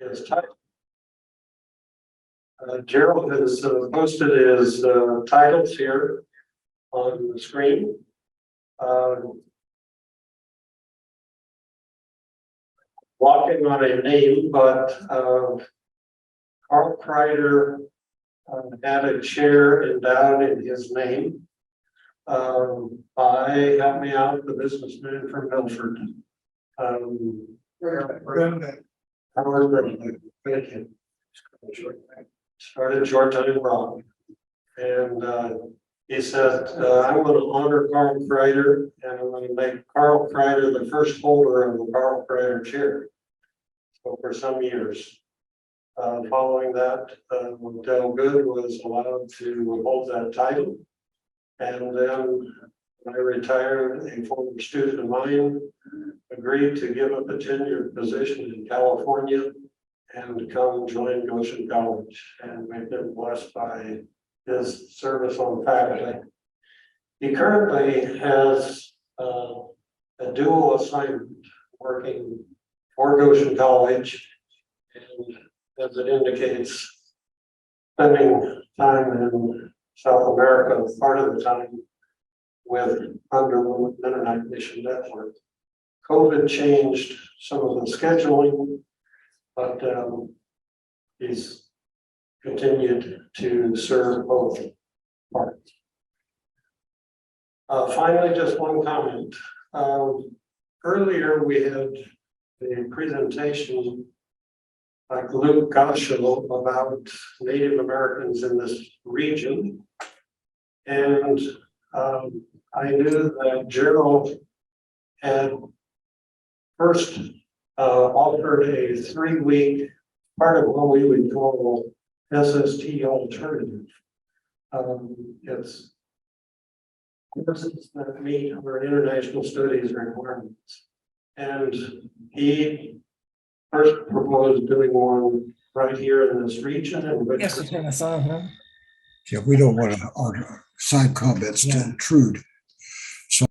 his title. Gerald has posted his titles here on the screen. Walking on a name, but Carl Kreider had a chair endowed in his name by, help me out, the businessman from Milford. Howard Brennan. Thank you. Started Georgetown Brown. And he said, I'm going to honor Carl Kreider, and I'm going to make Carl Kreider the first holder of the Carl Kreider chair. So for some years. Following that, Del Good was allowed to hold that title. And then when I retired, a former student of mine agreed to give up a tenured position in California and come join Goshen College. And we've been blessed by his service on faculty. He currently has a dual assignment working for Goshen College, and as it indicates, spending time in South America part of the time with Underwood Mennonite Mission Network. COVID changed some of the scheduling, but he's continued to serve both parts. Finally, just one comment. Earlier we had a presentation by Luke Gosho about Native Americans in this region. And I knew that Gerald had first offered a 3-week, part of what we would call SST alternative. It's courses that meet our international studies requirements. And he first proposed doing one right here in this region. And Yes, Lieutenant Hassan, huh? Yeah, we don't want our side comments to intrude. So,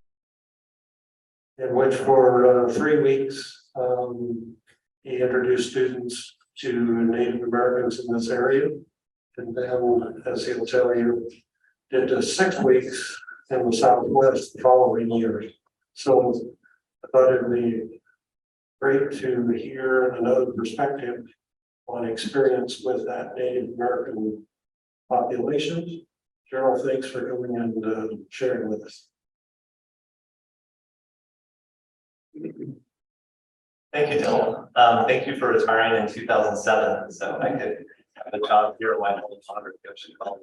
in which for 3 weeks, he introduced students to Native Americans in this area. And then, as he'll tell you, did 6 weeks in the Southwest the following year. So I thought it'd be great to hear another perspective on experience with that Native American population. Gerald, thanks for coming and sharing with us. Thank you, Dylan. Thank you for retiring in 2007, so I could have a job here while I'm on Goshen College.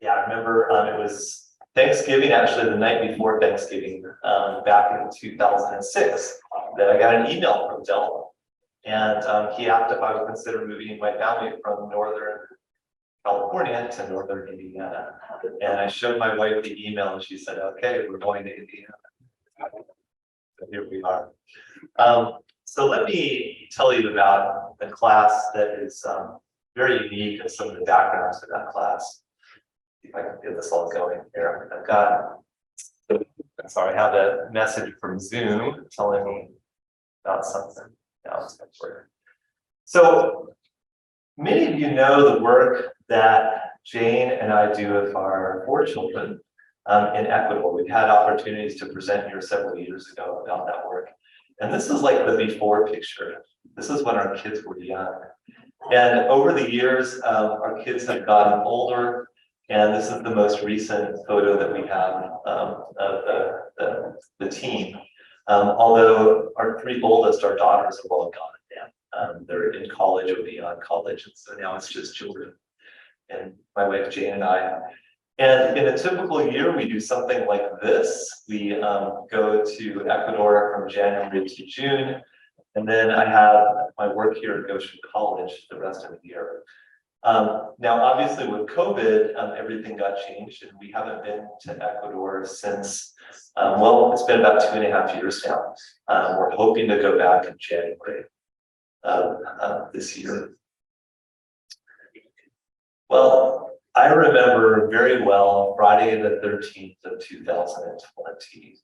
Yeah, I remember it was Thanksgiving, actually the night before Thanksgiving, back in 2006, that I got an email from Dylan. And he asked if I would consider moving my family from Northern California to Northern Indiana. And I showed my wife the email and she said, okay, we're going to Indiana. So here we are. So let me tell you about a class that is very unique and some of the backgrounds to that class. If I can get this all going here. I've got, sorry, I have a message from Zoom telling me about something. Now it's going to work. So many of you know the work that Jane and I do with our 4 children in Ecuador. We've had opportunities to present here several years ago about that work. And this is like the before picture. This is when our kids were young. And over the years, our kids have gotten older. And this is the most recent photo that we have of the team. Although our 3 oldest, our daughters, have all gone now. They're in college or beyond college. And so now it's just children and my wife, Jane, and I. And in a typical year, we do something like this. We go to Ecuador from January to June. And then I have my work here at Goshen College the rest of the year. Now, obviously with COVID, everything got changed and we haven't been to Ecuador since, well, it's been about 2.5 years now. We're hoping to go back in January of this year. Well, I remember very well Friday the 13th of 2020.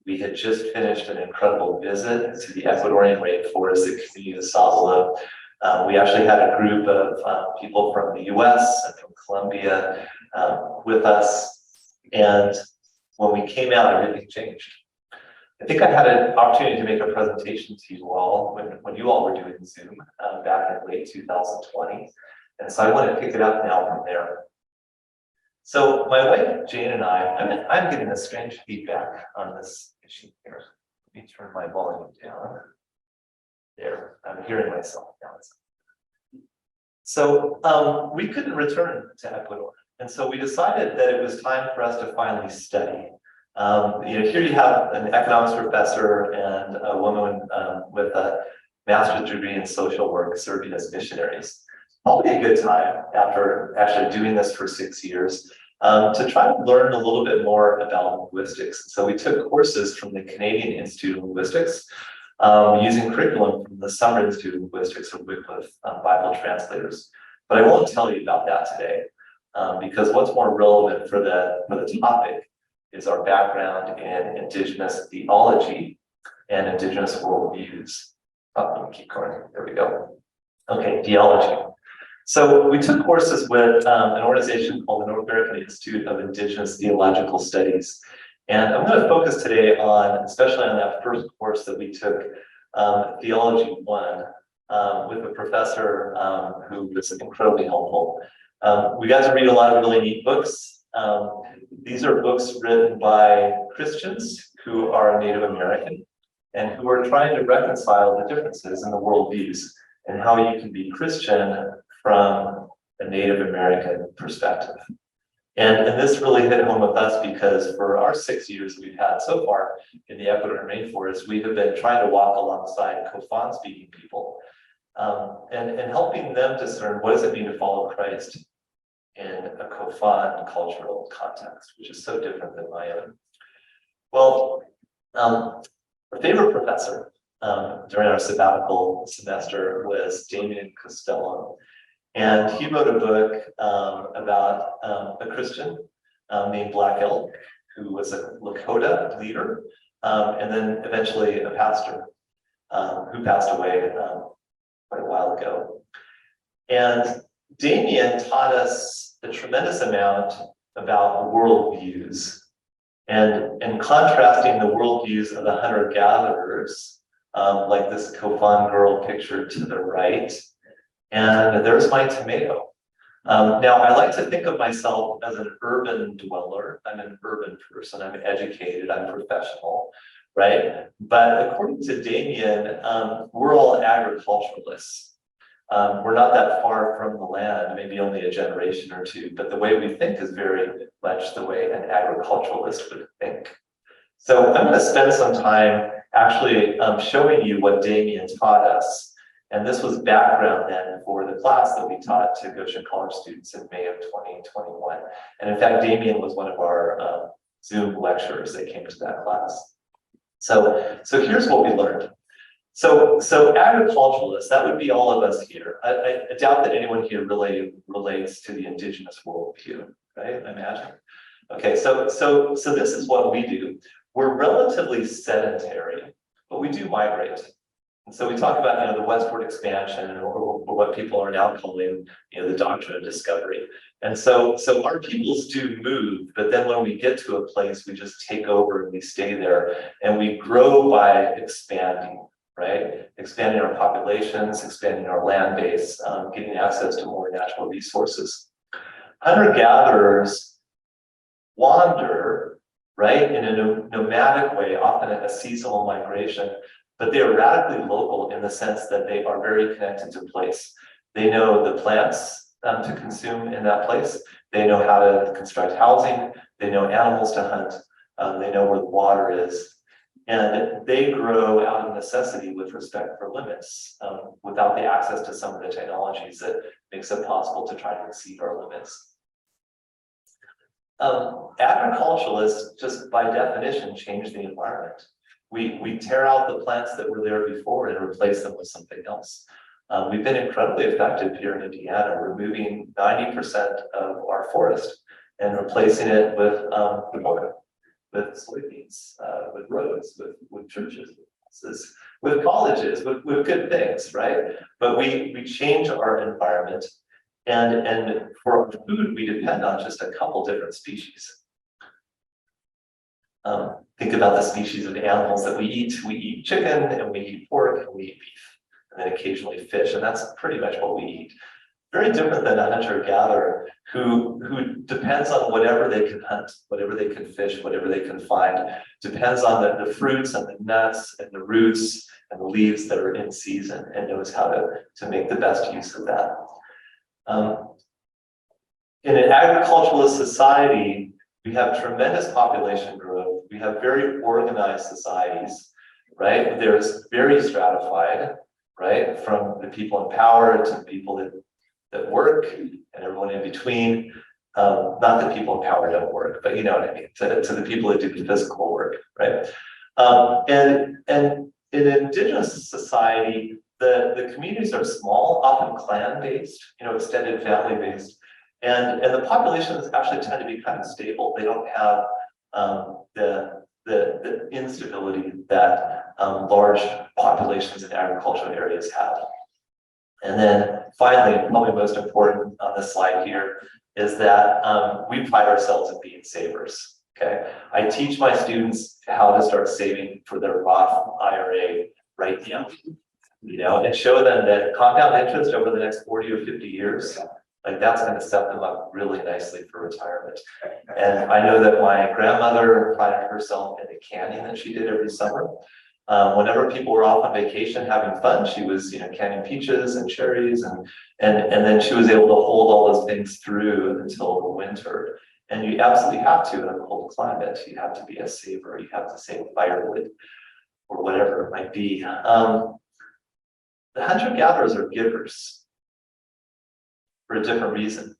We had just finished an incredible visit to the Ecuadorian rainforest, the community of Savalo. We actually had a group of people from the US and from Colombia with us. And when we came out, everything changed. I think I had an opportunity to make a presentation to you all when you all were doing Zoom back in late 2020. And so I want to pick it up now from there. So my wife, Jane, and I'm getting a strange feedback on this machine here. Let me turn my volume down. There, I'm hearing myself now. So we couldn't return to Ecuador. And so we decided that it was time for us to finally study. Here you have an economics professor and a woman with a master's degree in social work serving as missionaries. Probably a good time after actually doing this for 6 years to try to learn a little bit more about linguistics. So we took courses from the Canadian Institute of Linguistics using curriculum from the Summer Institute of Linguistics or Wycliffe Bible translators. But I won't tell you about that today because what's more relevant for the topic is our background in Indigenous theology and Indigenous worldviews. Let me keep going. There we go. Okay, theology. So we took courses with an organization called the North American Institute of Indigenous Theological Studies. And I'm going to focus today on, especially on that first course that we took, Theology 1, with a professor who was incredibly helpful. We got to read a lot of really neat books. These are books written by Christians who are Native American and who are trying to reconcile the differences in the worldviews and how you can be Christian from a Native American perspective. And this really hit home with us because for our 6 years we've had so far in the Ecuadorian rainforest, we have been trying to walk alongside Kofan speaking people and helping them discern what does it mean to follow Christ in a Kofan cultural context, which is so different than my own. Well, our favorite professor during our sabbatical semester was Damien Costello. And he wrote a book about a Christian named Black Elk, who was a Lakota leader, and then eventually a pastor who passed away quite a while ago. And Damien taught us a tremendous amount about worldviews and contrasting the worldviews of the hunter-gatherers, like this Kofan girl pictured to the right. And there's my tomato. Now, I like to think of myself as an urban dweller. I'm an urban person. I'm educated. I'm professional, right? But according to Damien, we're all agriculturalists. We're not that far from the land, maybe only a generation or two, but the way we think is very much the way an agriculturalist would think. So I'm going to spend some time actually showing you what Damien taught us. And this was background then for the class that we taught to Goshen College students in May of 2021. And in fact, Damien was one of our Zoom lecturers that came to that class. So here's what we learned. So agriculturalists, that would be all of us here. I doubt that anyone here really relates to the Indigenous worldview, right? I imagine. Okay, so this is what we do. We're relatively sedentary, but we do migrate. And so we talk about, the westward expansion, or what people are now calling, the doctrine of discovery. And so our peoples do move, but then when we get to a place, we just take over and we stay there, and we grow by expanding, right? Expanding our populations, expanding our land base, getting access to more natural resources. Hunter-gatherers wander, right, in a nomadic way, often a seasonal migration. But they are radically local in the sense that they are very connected to place. They know the plants to consume in that place. They know how to construct housing. They know animals to hunt. They know where the water is. And they grow out of necessity with respect for limits, without the access to some of the technologies that makes it possible to try to exceed our limits. Agriculturalists, just by definition, change the environment. We tear out the plants that were there before and replace them with something else. We've been incredibly effective here in Indiana, removing 90% of our forest and replacing it with pagoda, with soybeans, with roads, with churches, with houses, with colleges, with good things, right? But we change our environment, and for our food, we depend on just a couple different species. Think about the species of animals that we eat. We eat chicken, and we eat pork, and we eat beef, and then occasionally fish, and that's pretty much what we eat. Very different than a hunter-gatherer who depends on whatever they can hunt, whatever they can fish, whatever they can find. Depends on the fruits and the nuts and the roots and the leaves that are in season, and knows how to make the best use of that. In an agriculturalist society, we have tremendous population growth. We have very organized societies, right? There's very stratified, right? From the people in power to the people that work and everyone in between. Not that people in power don't work, but you know what I mean, to the people that do the physical work, right? And in indigenous society, the communities are small, often clan-based, you know, extended family-based. And the populations actually tend to be kind of stable. They don't have the instability that large populations in agricultural areas have. And then finally, probably most important on this slide here, is that we pride ourselves in being savers. Okay, I teach my students how to start saving for their Roth IRA right now, you know, and show them that compound interest over the next 40 or 50 years, like that's going to set them up really nicely for retirement. And I know that my grandmother prided herself in the canning that she did every summer. Whenever people were off on vacation having fun, she was, you know, canning peaches and cherries, and then she was able to hold all those things through until the winter. And you absolutely have to in a cold climate. You have to be a saver. You have to save firewood or whatever it might be. The hunter-gatherers are givers for a different reason.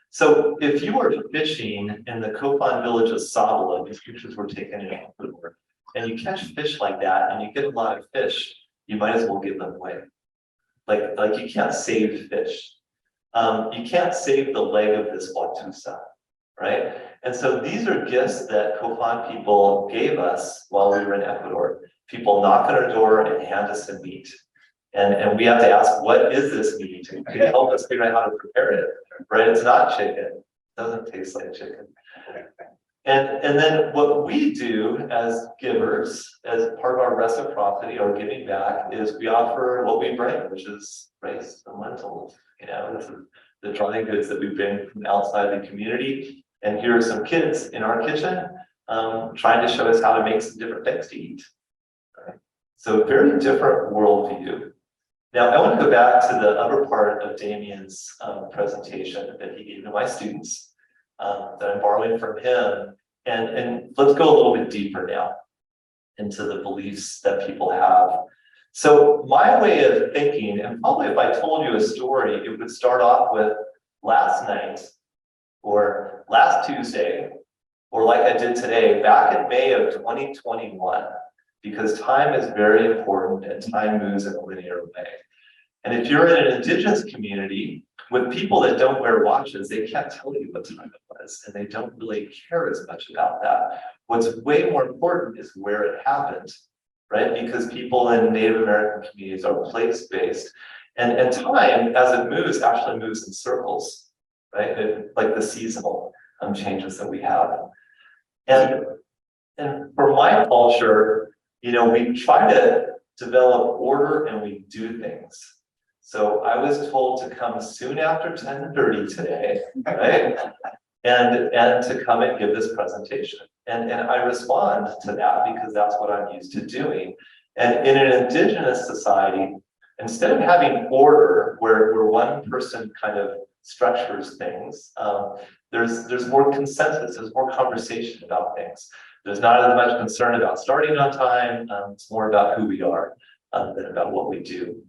So if you were fishing in the Kofan village of Sabala, these pictures were taken in Ecuador, and you catch fish like that and you get a lot of fish, you might as well give them away. Like you can't save fish. You can't save the leg of this watusa, right? And so these are gifts that Kofan people gave us while we were in Ecuador. People knock on our door and hand us some meat. And we have to ask, what is this meat? Can you help us figure out how to prepare it, right? It's not chicken. It doesn't taste like chicken. And then what we do as givers, as part of our reciprocity or giving back, is we offer what we bring, which is rice and lentils. You know, this is the dry goods that we bring from outside the community. And here are some kids in our kitchen trying to show us how to make some different things to eat. Right? So very different worldview. Now, I want to go back to the upper part of Damien's presentation that he gave to my students. That I'm borrowing from him, and let's go a little bit deeper now into the beliefs that people have. So my way of thinking, and probably if I told you a story, it would start off with last night or last Tuesday, or like I did today, back in May of 2021, because time is very important and time moves in a linear way. And if you're in an indigenous community with people that don't wear watches, they can't tell you what time it was, and they don't really care as much about that. What's way more important is where it happened, right? Because people in Native American communities are place-based. And time, as it moves, actually moves in circles, right? Like the seasonal changes that we have. And for my culture, you know, we try to develop order and we do things. So I was told to come soon after 10:30 today, right? And to come and give this presentation. And I respond to that because that's what I'm used to doing. And in an indigenous society, instead of having order where one person kind of structures things, there's more consensus, there's more conversation about things. There's not as much concern about starting on time. It's more about who we are than about what we do.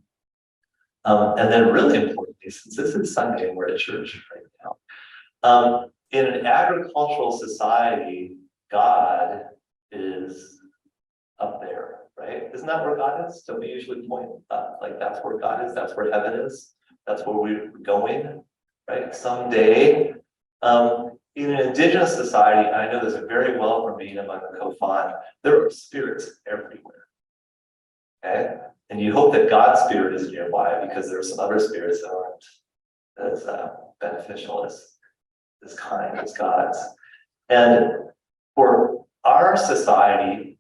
And then really importantly, since this is Sunday and we're at church right now, in an agricultural society, God is up there, right? Isn't that where God is? Don't we usually point up, like that's where God is, that's where heaven is, that's where we're going, right? Someday. in an indigenous society, and I know this very well from being among the Kofan, there are spirits everywhere. Okay? And you hope that God's spirit is nearby because there are some other spirits that aren't as beneficial as kind as God's. And for our society,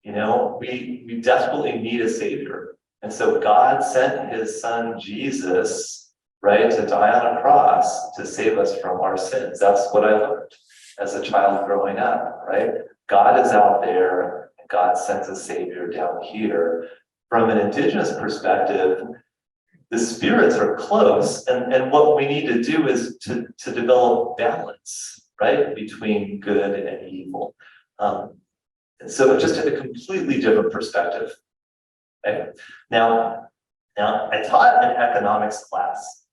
you know, we desperately need a savior. And so God sent his son Jesus, right, to die on a cross to save us from our sins. That's what I learned as a child growing up, right? God is out there, and God sends a savior down here. From an indigenous perspective, the spirits are close, and what we need to do is to develop balance, right, between good and evil. And so just a completely different perspective. Okay? Now I taught an economics class,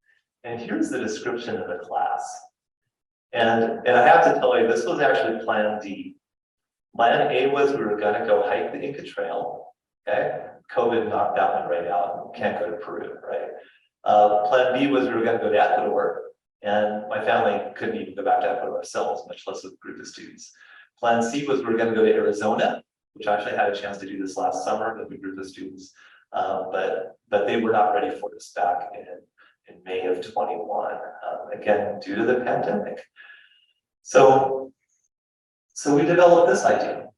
and here's the description of the class. And I have to tell you, this was actually Plan D. Plan A was we were going to go hike the Inca Trail. Okay, COVID knocked that one right out. Can't go to Peru, right? Plan B was we were going to go to Ecuador, and my family couldn't even go back to Ecuador ourselves, much less with a group of students. Plan C was we were going to go to Arizona, which I actually had a chance to do this last summer with a group of students, but they were not ready for us back in May of 21, again, due to the pandemic. So we developed this idea.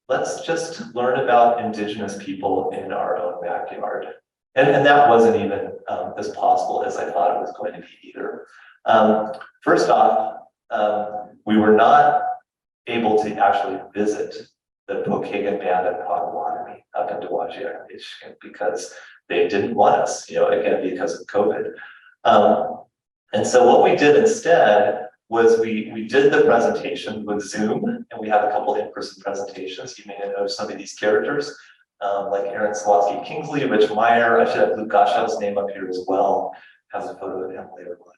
Let's just learn about indigenous people in our own backyard. And that wasn't even as possible as I thought it was going to be either. First off, we were not able to actually visit the Pokagon band of Potawatomi up in Dowagiac because they didn't want us, you know, again, because of COVID. And so what we did instead was we did the presentation with Zoom, and we had a couple in-person presentations. You may know some of these characters, like Aaron Slotsky Kingsley, Rich Meyer. I should have Luke Goshaw's name up here as well. Has a photo of him later on.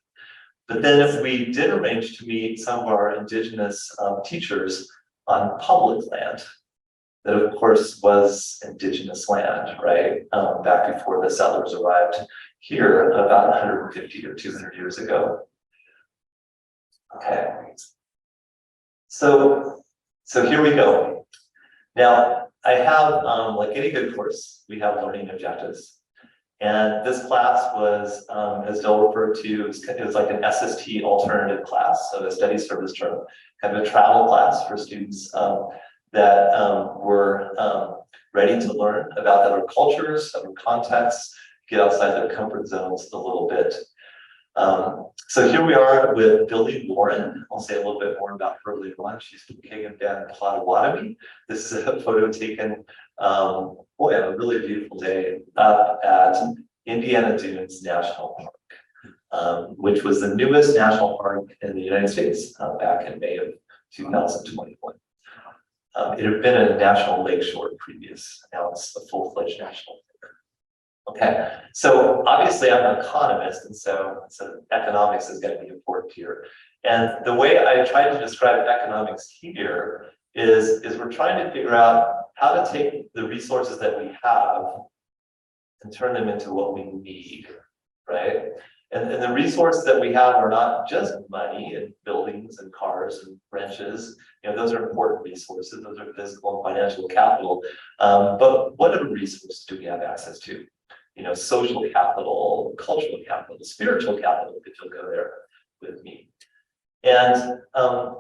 But then if we did arrange to meet some of our indigenous teachers on public land, that of course was indigenous land, right? Back before the settlers arrived here about 150 or 200 years ago. Okay, so here we go. Now I have, like any good course, we have learning objectives. And this class was, as Dell referred to, it was like an SST alternative class, so a study service term, kind of a travel class for students that were ready to learn about other cultures, other contexts, get outside their comfort zones a little bit. So here we are with Billy Warren. I'll say a little bit more about her later on. She's from Kagan Band Potawatomi. This is a photo taken, boy, on a really beautiful day up at Indiana Dunes National Park, which was the newest national park in the United States back in May of 2021. It had been a national lakeshore previous. Now it's a full-fledged national park. Okay, so obviously I'm an economist, and so economics is going to be important here. And the way I try to describe economics here is we're trying to figure out how to take the resources that we have and turn them into what we need, right? And the resources that we have are not just money and buildings and cars and wrenches. You know, those are important resources. Those are physical and financial capital. But what other resources do we have access to? You know, social capital, cultural capital, spiritual capital, if you'll go there with me. And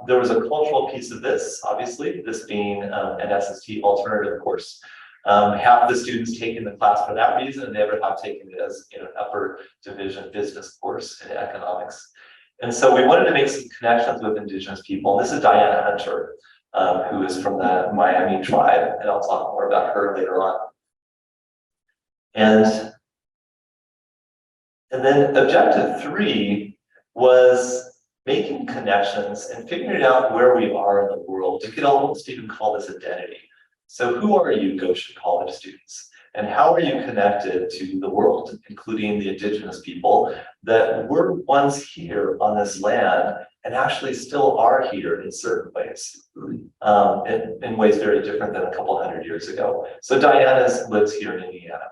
there was a cultural piece of this, obviously, this being an SST alternative course. Half the students taking the class for that reason, and the other half taking it as an upper division business course in economics. And so we wanted to make some connections with indigenous people. And this is Diana Hunter, who is from the Miami tribe, and I'll talk more about her later on. And then objective 3 was making connections and figuring out where we are in the world. You could almost even call this identity. So who are you, Goshen College students? And how are you connected to the world, including the indigenous people that were once here on this land and actually still are here in certain ways, in ways very different than a couple hundred years ago. So Diana lives here in Indiana.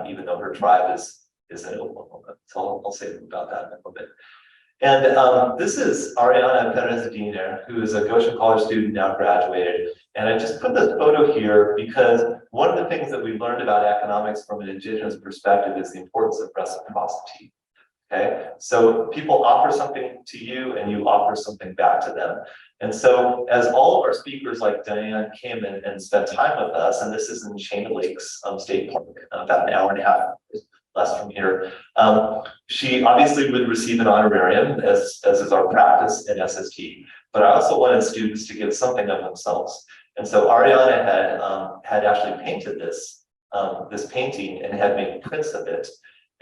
Even though her tribe is in Oklahoma. So I'll say about that in a little bit. And this is Ariana Perez-Diner, who is a Goshen College student, now graduated. And I just put this photo here because one of the things that we learned about economics from an Indigenous perspective is the importance of reciprocity. Okay, so people offer something to you and you offer something back to them. And so as all of our speakers like Diane came in and spent time with us, and this is in Chain Lakes State Park, about an hour and a half less from here, she obviously would receive an honorarium as is our practice in SST, but I also wanted students to give something of themselves. And so Ariana had actually painted this painting and had made prints of it.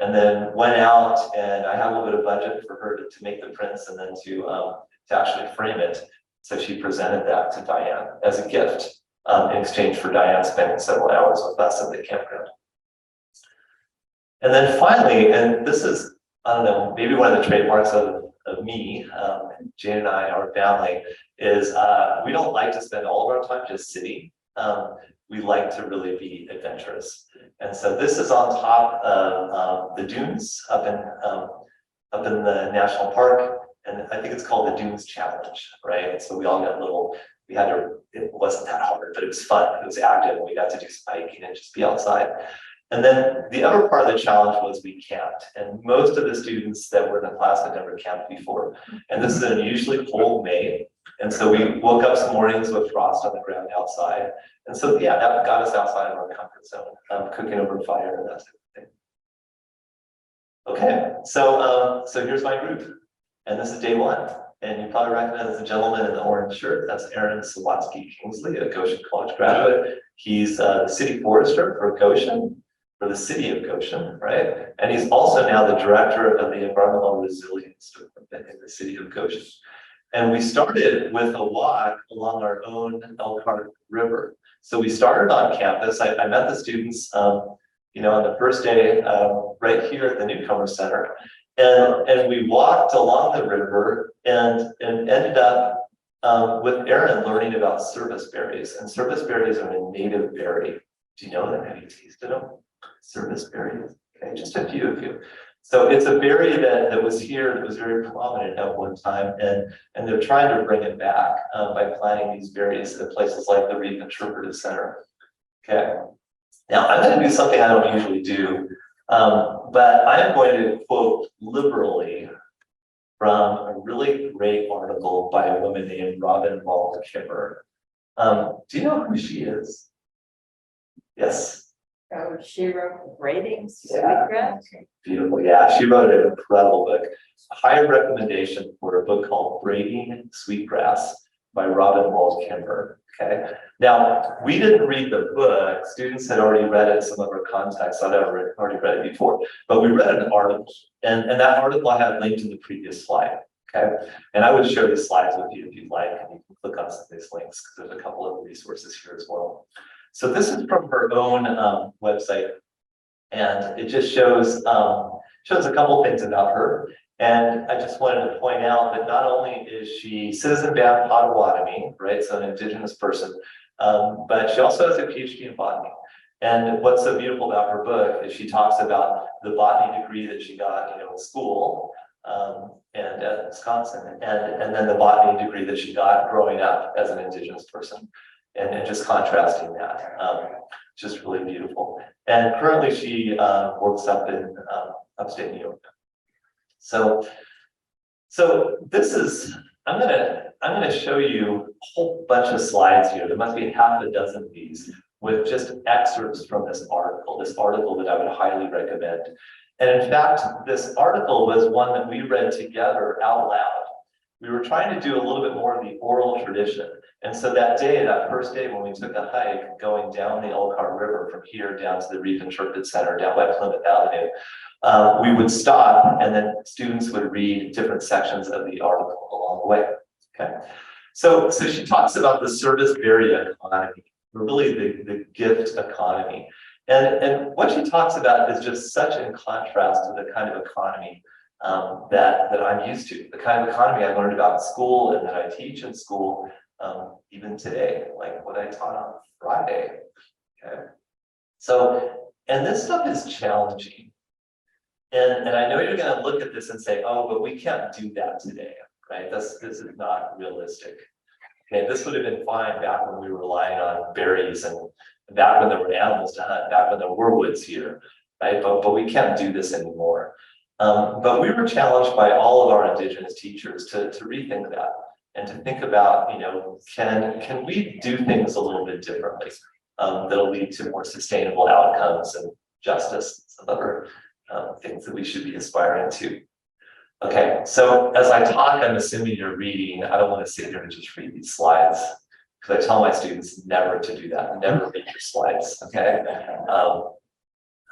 And then went out, and I had a little bit of budget for her to make the prints and then to actually frame it. So she presented that to Diane as a gift in exchange for Diane spending several hours with us at the campground. And then finally, and this is, I don't know, maybe one of the trademarks of me, Jane and I, our family, is we don't like to spend all of our time just sitting. We like to really be adventurous. And so this is on top of the dunes up in the national park. And I think it's called the Dunes Challenge, right? So we all got it wasn't that hard, but it was fun. It was active, and we got to do some hiking and just be outside. And then the other part of the challenge was we camped. And most of the students that were in the class had never camped before. And this is an unusually cold May. And so we woke up some mornings with frost on the ground outside. And so, yeah, that got us outside of our comfort zone, cooking over fire and that type of thing. Okay, so here's my group. And this is day one. And you probably recognize the gentleman in the orange shirt. That's Aaron Sawatsky Kingsley, a Goshen College graduate. He's the city forester for Goshen, for the city of Goshen, right? And he's also now the director of the environmental resilience department in the city of Goshen. And we started with a walk along our own Elkhart River. So we started on campus. I met the students, on the first day, right here at the Newcomer Center. And we walked along the river and ended up with Aaron learning about service berries. And service berries are a native berry. Do you know them? Have you tasted them? Service berries. Okay, just a few of you. So it's a berry that was here, that was very prominent at one time, and they're trying to bring it back by planting these berries at places like the Reef Interpretive Center. Okay. Now I'm going to do something I don't usually do. But I am going to quote liberally from a really great article by a woman named Robin Wall Kimmer. Do you know who she is? Yes. Oh, she wrote Ratings, Yeah. Sweetgrass. Beautiful. Yeah, she wrote an incredible book. A high recommendation for a book called Braiding Sweetgrass by Robin Wall Kimmer. Okay. Now, we didn't read the book. Students had already read it in some of our contexts. I'd already read it before, but we read an article, and that article I had linked in the previous slide. Okay. And I would share these slides with you if you'd like, and you can click on some of these links because there's a couple of resources here as well. So this is from her own website, and it just shows a couple things about her. And I just wanted to point out that not only is she Citizen Band Potawatomi, right, so an Indigenous person, but she also has a PhD in botany. And what's so beautiful about her book is she talks about the botany degree that she got, in school and at Wisconsin, and then the botany degree that she got growing up as an Indigenous person, and just contrasting that, just really beautiful. And currently she works up in upstate New York. So this is, I'm gonna show you a whole bunch of slides here. There must be half a dozen of these with just excerpts from this article that I would highly recommend. And in fact, this article was one that we read together out loud. We were trying to do a little bit more of the oral tradition. And so that first day when we took a hike going down the Elkhart River from here down to the Reef Interpretive Center down by Plymouth Avenue, we would stop and then students would read different sections of the article along the way. Okay. So she talks about the service berry economy, really the gift economy. And what she talks about is just such in contrast to the kind of economy that I'm used to, the kind of economy I learned about in school and that I teach in school, even today, like what I taught on Friday. Okay. So, and this stuff is challenging. And I know you're gonna look at this and say, oh, but we can't do that today, right? This is not realistic. Okay, this would have been fine back when we were relying on berries and back when there were animals to hunt, back when there were woods here, right? But we can't do this anymore. But we were challenged by all of our Indigenous teachers to rethink that and to think about, can we do things a little bit differently that'll lead to more sustainable outcomes and justice and some other things that we should be aspiring to. Okay, so as I talk, I'm assuming you're reading. I don't want to sit here and just read these slides because I tell my students never to do that. Never read your slides. Okay.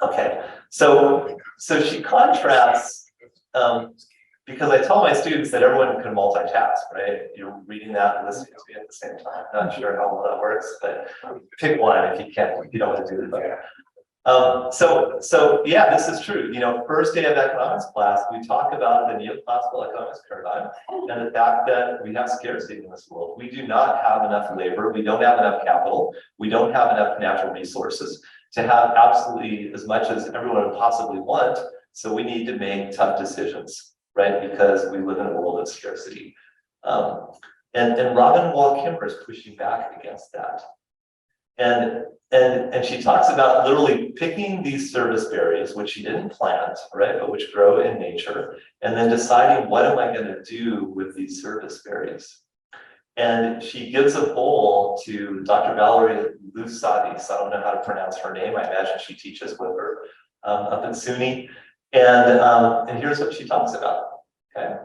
Okay. So she contrasts because I tell my students that everyone can multitask, right? You're reading that and listening to me at the same time. Not sure how well that works, but pick one if you can. If you don't want to do it. So yeah, this is true. First day of economics class, we talk about the neoclassical economics paradigm and the fact that we have scarcity in this world. We do not have enough labor. We don't have enough capital. We don't have enough natural resources to have absolutely as much as everyone would possibly want. So we need to make tough decisions, right? Because we live in a world of scarcity. And Robin Wall Kimmer is pushing back against that. And she talks about literally picking these service berries, which she didn't plant, right, but which grow in nature, and then deciding what am I going to do with these service berries. And she gives a bowl to Dr. Valerie Lusadis. I don't know how to pronounce her name. I imagine she teaches with her up in SUNY. And here's what she talks about. Okay,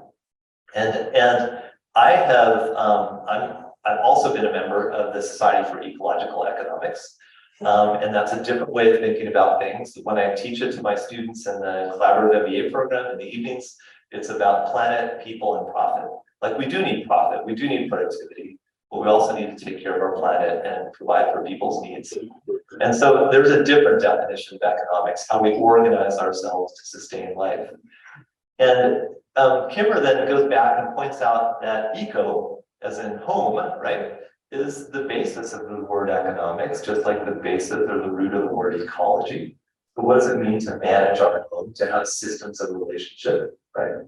and I have I've also been a member of the Society for Ecological Economics. And that's a different way of thinking about things. When I teach it to my students in the collaborative MBA program in the evenings, it's about planet, people, and profit. Like we do need profit, we do need productivity, but we also need to take care of our planet and provide for people's needs. And so there's a different definition of economics, how we organize ourselves to sustain life. And Kimmer then goes back and points out that eco, as in home, right, is the basis of the word economics, just like the basis or the root of the word ecology. But what does it mean to manage our home, to have systems of relationship, right?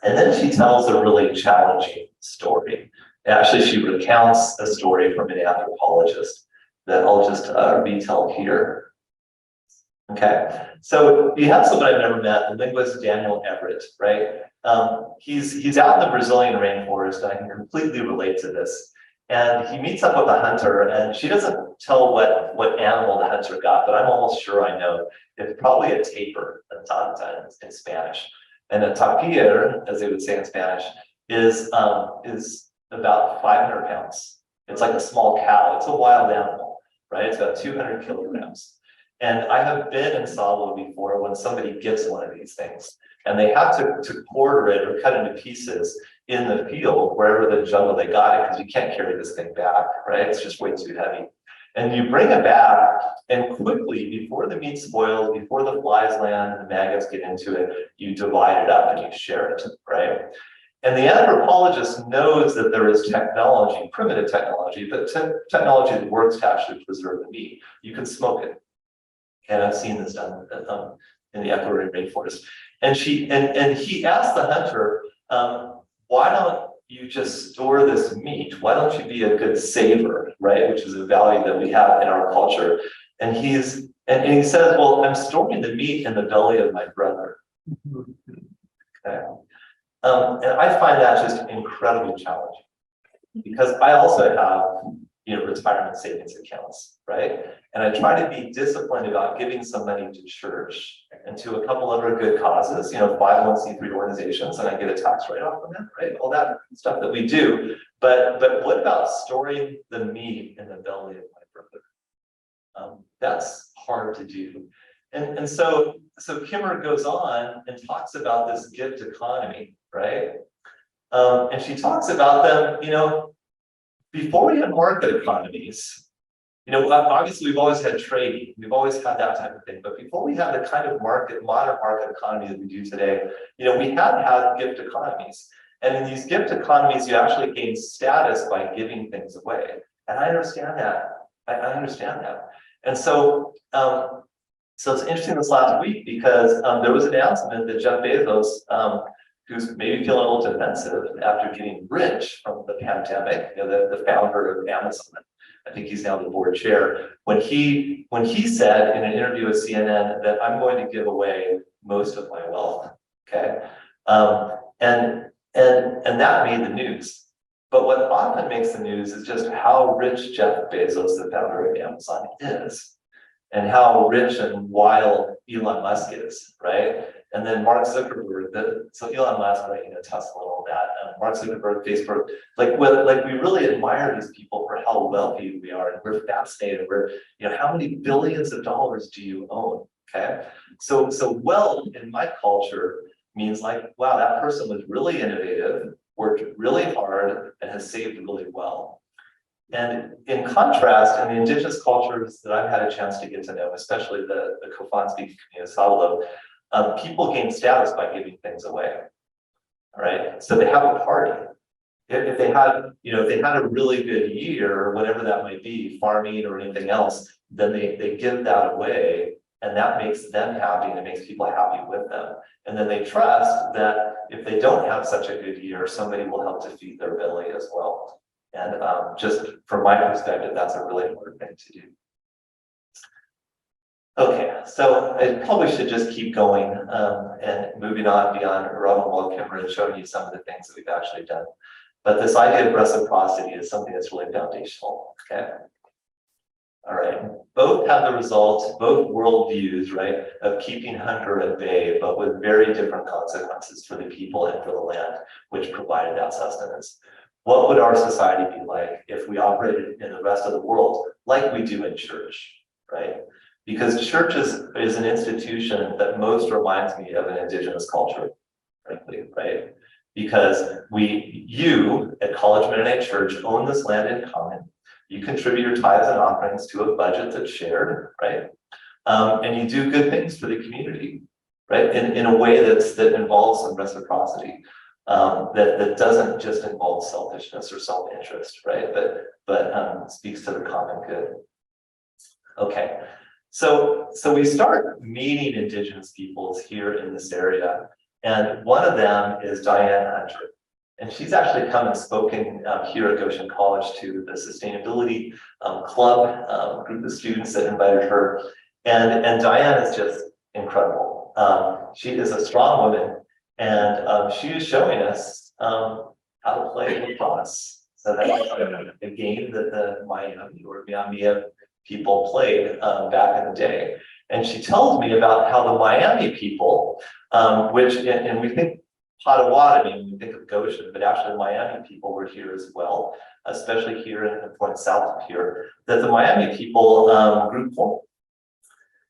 And then she tells a really challenging story. Actually, she recounts a story from an anthropologist that I'll just retell here. Okay, so you have someone I've never met, the linguist Daniel Everett, right? He's out in the Brazilian rainforest, and I can completely relate to this. And he meets up with a hunter, and she doesn't tell what animal the hunter got, but I'm almost sure I know. It's probably a tapir, a tanta in Spanish. And a tapir, as they would say in Spanish, is about 500 pounds. It's like a small cow. It's a wild animal, right? It's about 200 kilograms. And I have been in Salo before when somebody gets one of these things and they have to quarter it or cut into pieces in the field, wherever the jungle they got it, because you can't carry this thing back, right? It's just way too heavy. And you bring it back and quickly, before the meat spoils, before the flies land and the maggots get into it, you divide it up and you share it, right? And the anthropologist knows that there is technology, primitive technology, but technology that works to actually preserve the meat. You can smoke it. And I've seen this done in the Ecuadorian rainforest. And he asked the hunter, why don't you just store this meat? Why don't you be a good saver, right? Which is a value that we have in our culture. And he says, well, I'm storing the meat in the belly of my brother. Okay. And I find that just incredibly challenging because I also have retirement savings accounts, right? And I try to be disciplined about giving some money to church and to a couple other good causes, 501c3 organizations, and I get a tax write-off from that, right? All that stuff that we do. But what about storing the meat in the belly of my brother? That's hard to do. And so Kimmer goes on and talks about this gift economy, right? And she talks about them, before we had market economies, obviously we've always had trading, we've always had that type of thing, but before we had the kind of modern market economy that we do today, we had gift economies. And in these gift economies, you actually gain status by giving things away. And I understand that. I understand that. And so So it's interesting this last week because there was an announcement that Jeff Bezos, who's maybe feeling a little defensive after getting rich from the pandemic, the founder of Amazon, I think he's now the board chair, when he said in an interview with CNN that I'm going to give away most of my wealth, okay? And that made the news. But what often makes the news is just how rich Jeff Bezos, the founder of Amazon, is, and how rich and wild Elon Musk is, right? And then Mark Zuckerberg, so Elon Musk, right, Tesla and all that, Mark Zuckerberg, Facebook, like we really admire these people for how wealthy we are, and we're fascinated. We're, how many billions of dollars do you own? Okay, so wealth in my culture means like, wow, that person was really innovative, worked really hard, and has saved really well. And in contrast, in the indigenous cultures that I've had a chance to get to know, especially the Kofan speaking community of Salalo, people gain status by giving things away. All right, so they have a party. If they had, if they had a really good year, or whatever that might be, farming or anything else, then they give that away, and that makes them happy and it makes people happy with them. And then they trust that if they don't have such a good year, somebody will help to feed their belly as well. And just from my perspective, that's a really important thing to do. Okay, so I probably should just keep going and moving on beyond Ronald Walker and showing you some of the things that we've actually done. But this idea of reciprocity is something that's really foundational, okay? All right, both have the results, both worldviews, right, of keeping hunger at bay, but with very different consequences for the people and for the land, which provided that sustenance. What would our society be like if we operated in the rest of the world like we do in church, right? Because church is an institution that most reminds me of an indigenous culture, frankly, right? Because you at College Mennonite Church own this land in common. You contribute your tithes and offerings to a budget that's shared, right? And you do good things for the community, right? In a way that involves some reciprocity, that doesn't just involve selfishness or self-interest, right? But speaks to the common good. Okay, so we start meeting indigenous peoples here in this area, and one of them is Diane Hunter. And she's actually come and spoken here at Goshen College to the sustainability club group of students that invited her. And Diane is just incredible. She is a strong woman, and she is showing us how to play lacrosse. So that's a game that the Miami or Miami people played back in the day. And she tells me about how the Miami people, and we think Potawatomi, when we think of Goshen, but actually the Miami people were here as well, especially here in the point south of here, that the Miami people grew corn.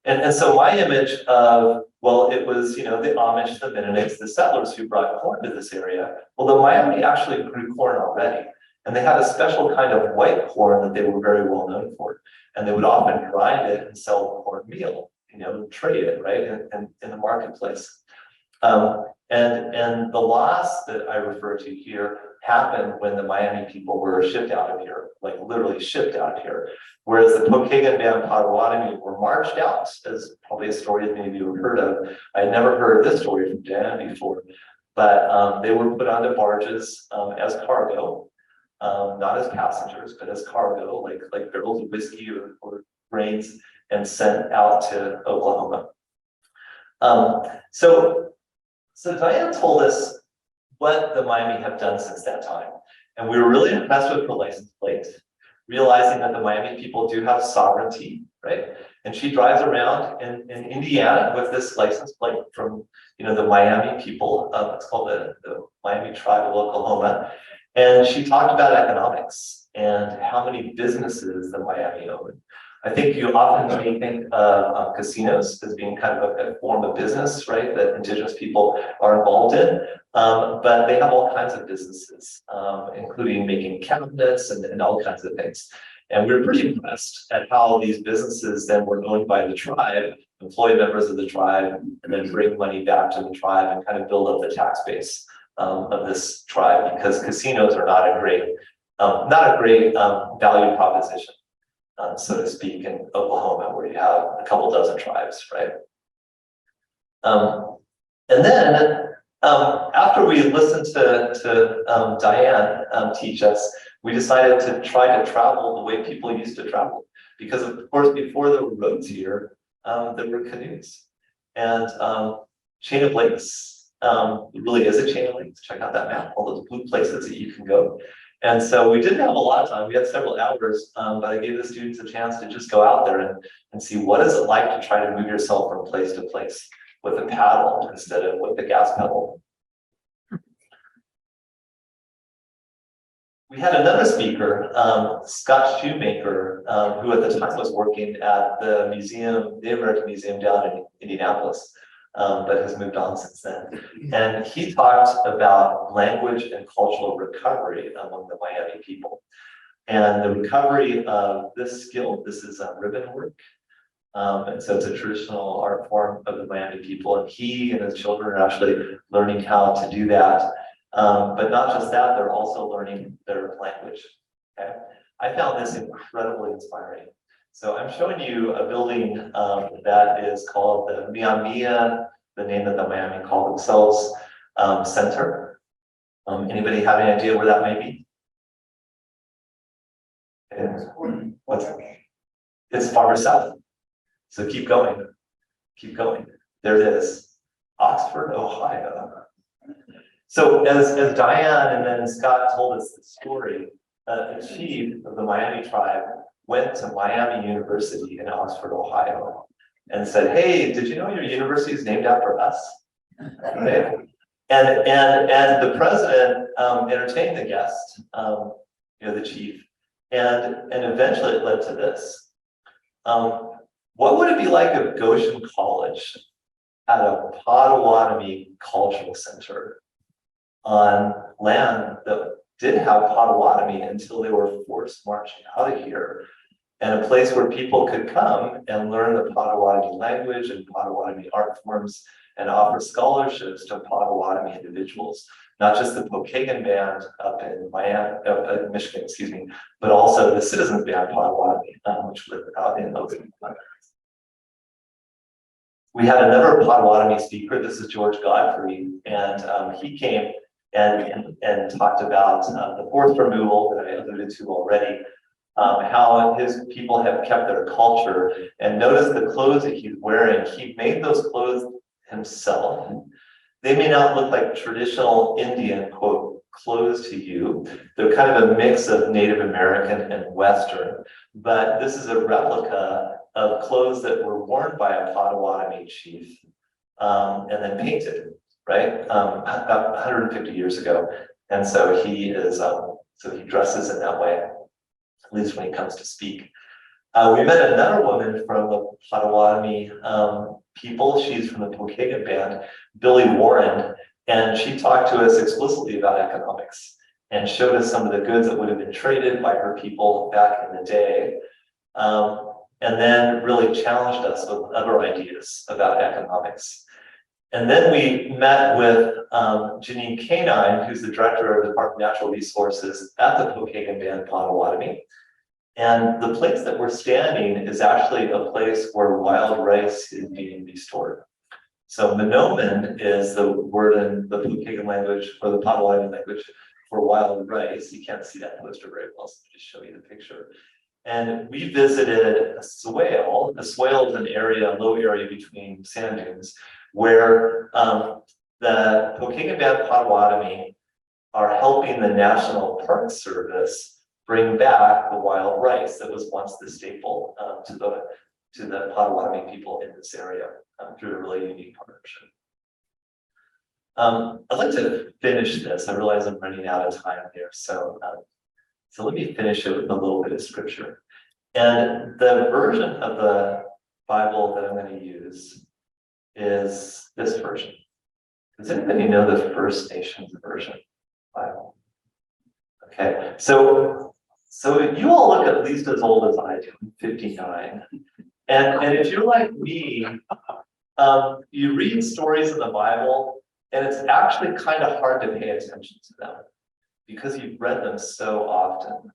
And so my image of, well, it was, the Amish, the Mennonites, the settlers who brought corn to this area. Well, the Miami actually grew corn already. And they had a special kind of white corn that they were very well known for. And they would often grind it and sell the corn meal, trade it, right, in the marketplace. And the loss that I refer to here happened when the Miami people were shipped out of here, like literally shipped out of here. Whereas the Pokagon Band Potawatomi were marched out, as probably a story that many of you have heard of. I had never heard this story from Dan before, but they were put onto barges as cargo, not as passengers, but as cargo, like barrels of whiskey or grains, and sent out to Oklahoma. So Diane told us what the Miami have done since that time. And we were really impressed with her license plate, realizing that the Miami people do have sovereignty, right? And she drives around in Indiana with this license plate from, the Miami people. It's called the Miami Tribe of Oklahoma. And she talked about economics and how many businesses the Miami own. I think you often may think of casinos as being kind of a form of business, right, that indigenous people are involved in, but they have all kinds of businesses, including making cabinets and all kinds of things. And we were pretty impressed at how these businesses then were owned by the tribe, employ members of the tribe, and then bring money back to the tribe and kind of build up the tax base of this tribe, because casinos are not a great value proposition. so to speak, in Oklahoma, where you have a couple dozen tribes, right? And then after we listened to Diane teach us, we decided to try to travel the way people used to travel. Because of course, before there were roads here, there were canoes. And chain of lakes, really is a chain of lakes. Check out that map, all those blue places that you can go. And so we didn't have a lot of time, we had several hours, but I gave the students a chance to just go out there and see what is it like to try to move yourself from place to place with a paddle instead of with the gas pedal. We had another speaker, Scott Shoemaker, who at the time was working at the museum, the American Museum down in Indianapolis, but has moved on since then. And he talked about language and cultural recovery among the Miami people. And the recovery of this skill, this is ribbon work. And so it's a traditional art form of the Miami people. And he and his children are actually learning how to do that. But not just that, they're also learning their language. Okay, I found this incredibly inspiring. So I'm showing you a building that is called the Miamia, the name that the Miami call themselves, Center. Anybody have any idea where that may be? It's farther south. So keep going, keep going. There it is, Oxford, Ohio. So as Diane and then Scott told us the story, a chief of the Miami tribe went to Miami University in Oxford, Ohio, and said, "Hey, did you know your university is named after us?" Okay. And the president entertained the guest, the chief, and eventually it led to this. What would it be like if Goshen College had a Potawatomi cultural center on land that did have Potawatomi until they were forced marching out of here, and a place where people could come and learn the Potawatomi language and Potawatomi art forms and offer scholarships to Potawatomi individuals, not just the Pokagon band up in Michigan, excuse me, but also the Citizens Band Potawatomi, which lived out in Oakland. We had another Potawatomi speaker. This is George Godfrey, and he came and talked about the forced removal that I alluded to already, how his people have kept their culture. And notice the clothes that he's wearing. He made those clothes himself. They may not look like traditional Indian, quote, clothes to you. They're kind of a mix of Native American and Western, but this is a replica of clothes that were worn by a Potawatomi chief and then painted, right? About 150 years ago. And so he is, so he dresses in that way, at least when he comes to speak. We met another woman from the Potawatomi people. She's from the Pokagon band, Billy Warren, and she talked to us explicitly about economics and showed us some of the goods that would have been traded by her people back in the day. And then really challenged us with other ideas about economics. And then we met with Janine Canine, who's the director of the Department of Natural Resources at the Pokagon Band Potawatomi. And the place that we're standing is actually a place where wild rice is being restored. So Monoman is the word in the Pokagon language or the Potawatomi language for wild rice. You can't see that poster very well, so I'll just show you the picture. And we visited a swale. A swale is an area, a low area between sand dunes, where the Pokagon Band Potawatomi are helping the National Park Service bring back the wild rice that was once the staple to the Potawatomi people in this area through a really unique partnership. I'd like to finish this. I realize I'm running out of time here, so let me finish it with a little bit of scripture. And the version of the Bible that I'm going to use is this version. Does anybody know the First Nations version Bible? Okay, so you all look at least as old as I do, I'm 59. And if you're like me, you read stories in the Bible, and it's actually kind of hard to pay attention to them because you've read them so often.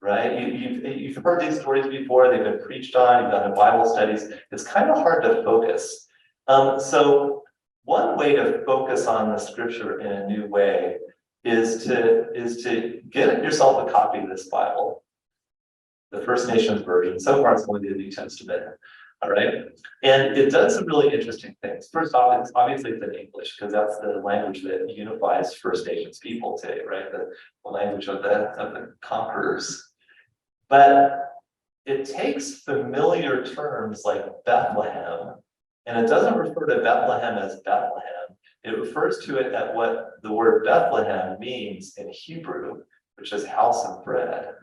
right? You've heard these stories before, they've been preached on, you've done the Bible studies. It's kind of hard to focus. So one way to focus on the scripture in a new way is to get yourself a copy of this Bible, the First Nations version. So far, it's only the New Testament. All right. And it does some really interesting things. First off, it's obviously in English, because that's the language that unifies First Nations people today, right? The language of the conquerors. But it takes familiar terms like Bethlehem, and it doesn't refer to Bethlehem as Bethlehem. It refers to it at what the word Bethlehem means in Hebrew, which is house of bread.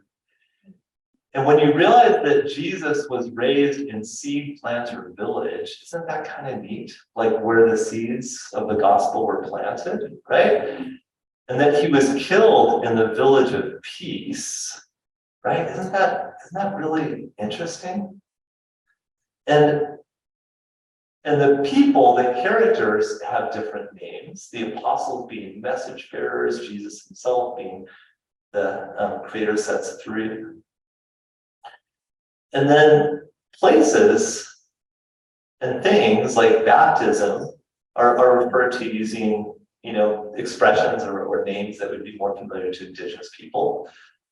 And when you realize that Jesus was raised in Seed Planter Village, isn't that kind of neat? Like where the seeds of the gospel were planted, right? And that he was killed in the village of peace, right? Isn't that really interesting? And the people, the characters have different names. The apostles being message bearers, Jesus himself being the creator sets free. And then places and things like baptism are referred to using, expressions or names that would be more familiar to indigenous people.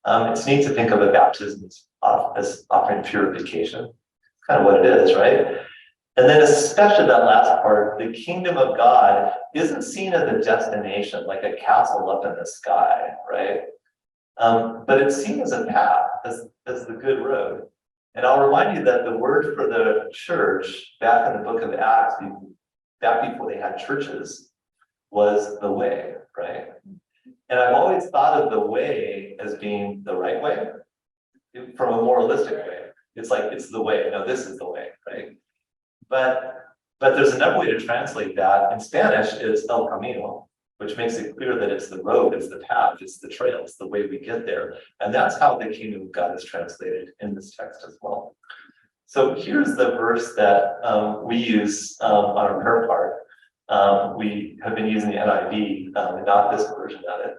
It's neat to think of a baptism as offering purification. It's kind of what it is, right? And then especially that last part, the kingdom of God isn't seen as a destination, like a castle up in the sky, right? But it's seen as a path, as the good road. And I'll remind you that the word for the church back in the book of Acts, back before they had churches, was the way, right? And I've always thought of the way as being the right way from a moralistic way. It's like, it's the way. No, this is the way, right? But there's another way to translate that. In Spanish, it's El Camino, which makes it clear that it's the road, it's the path, it's the trail, it's the way we get there. And that's how the kingdom of God is translated in this text as well. So here's the verse that we use on our prayer part. We have been using the NIV, and not this version of it.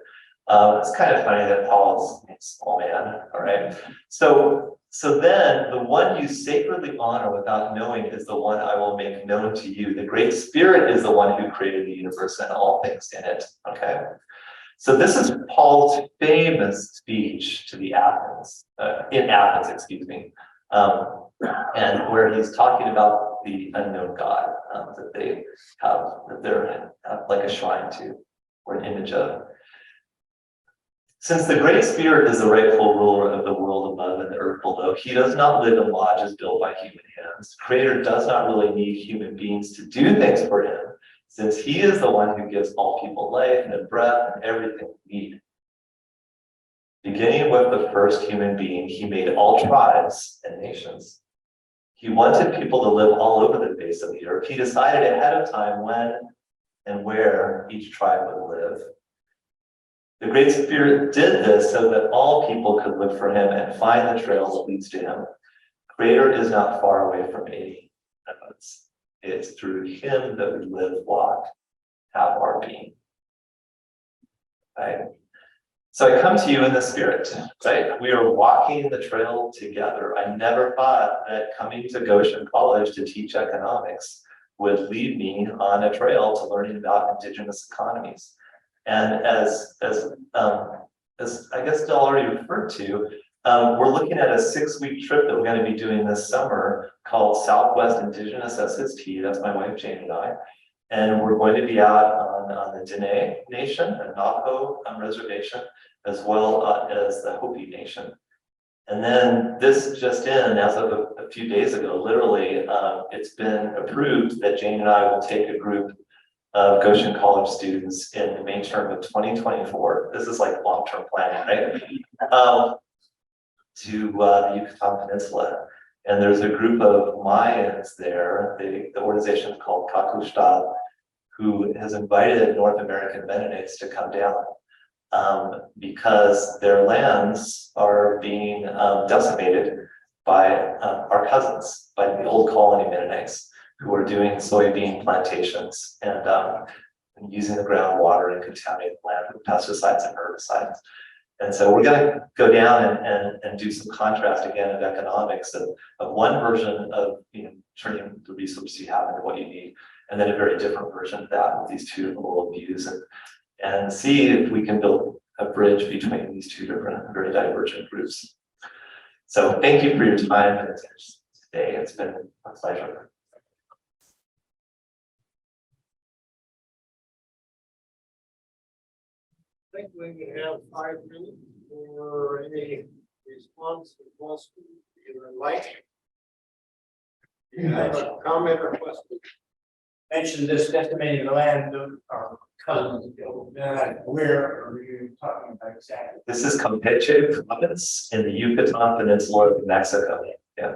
It's kind of funny that Paul's a small man, all right? So then the one you sacredly honor without knowing is the one I will make known to you. The Great Spirit is the one who created the universe and all things in it, okay? So this is Paul's famous speech to the Athens, in Athens, excuse me, and where he's talking about the unknown God that they have, that they're like a shrine to, or an image of. Since the Great Spirit is the rightful ruler of the world above and the earth below, he does not live in lodges built by human hands. The Creator does not really need human beings to do things for him, since he is the one who gives all people life and breath and everything we need. Beginning with the first human being, he made all tribes and nations. He wanted people to live all over the face of the earth. He decided ahead of time when and where each tribe would live. The Great Spirit did this so that all people could live for him and find the trail that leads to him. Creator is not far away from any of us. It's through him that we live, walk, have our being. Right? So I come to you in the Spirit, right? We are walking the trail together. I never thought that coming to Goshen College to teach economics would lead me on a trail to learning about indigenous economies. And as I guess Del already referred to, we're looking at a 6-week trip that we're going to be doing this summer called Southwest Indigenous SST. That's my wife Jane and I. And we're going to be out on the Dene Nation, the Navajo Reservation, as well as the Hopi Nation. And then this just in, as of a few days ago, literally, it's been approved that Jane and I will take a group of Goshen College students in the May term of 2024. This is like long-term planning, right? To the Yucatan Peninsula. And there's a group of Mayans there. The organization is called Kakushtad, who has invited North American Mennonites to come down because their lands are being decimated by our cousins, by the old colony Mennonites, who are doing soybean plantations and using the groundwater and contaminating land with pesticides and herbicides. And so we're gonna go down and do some contrast again of economics of one version of, turning the resources you have into what you need, and then a very different version of that with these two worldviews, and see if we can build a bridge between these two different, very divergent groups. So thank you for your time and attention today. It's been a pleasure. I think we can have 5 minutes for any response to question you would like. Do you have a comment or question? Mentioned this estimating the land of our cousins, where are you talking about exactly? This is Campeche province in the Yucatan Peninsula of Mexico. Yeah.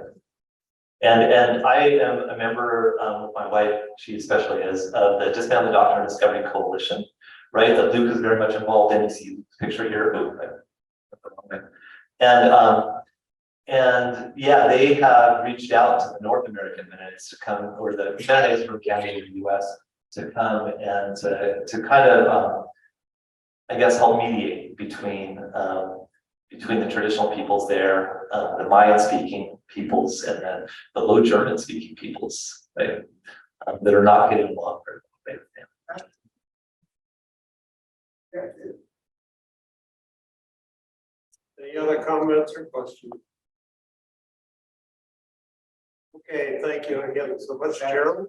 And I am a member with my wife, she especially is, of the Dismantle the Doctrine and Discovery Coalition, right? That Luke is very much involved in. You see the picture here. And yeah, they have reached out to the North American Mennonites to come, or the Mennonites from Canada and the US to come and to kind of, I guess, help mediate between the traditional peoples there, the Mayan speaking peoples, and then the Low German speaking peoples, right? That are not getting along very well. Any other comments or questions? Okay, thank you again so much, Gerald.